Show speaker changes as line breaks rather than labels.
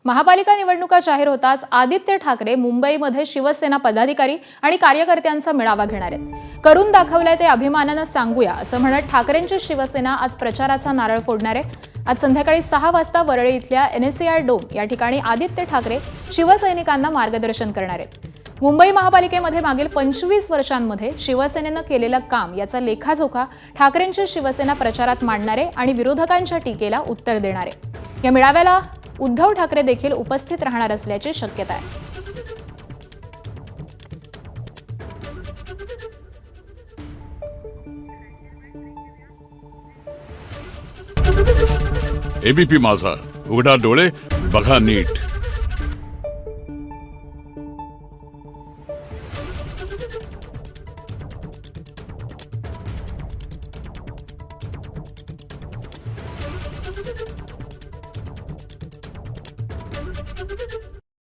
महापालिका निवडणुका जाहीर होताच आदित्य ठाकरे मुंबईमध्ये शिवसेना पदाधिकारी आणि कार्यकर्त्यांचा मेळावा घेणार आहेत। करून दाखवलंय ते अभिमानानं सांगूया असं म्हणत ठाकरेंची शिवसेना आज प्रचाराचा नारळ फोडणार आहे। आज संध्याकाळी 6 वाजता वरळी इथल्या NSCR डोम या ठिकाणी आदित्य ठाकरे शिवसैनिकांना मार्गदर्शन करणार आहेत। मुंबई महापालिकेमध्ये मागील 25 वर्षांमध्ये शिवसेनेनं केलेलं काम याचा लेखाजोखा ठाकरेंची शिवसेना प्रचारात मांडणार आहे आणि विरोधकांच्या टीकेला उत्तर देणार आहे। या मेळाव्याला उद्धव ठाकरे देखील उपस्थित राहणार असल्याची शक्यता आहे।
एबीपी माझा, उघडा डोळे बघा नीट।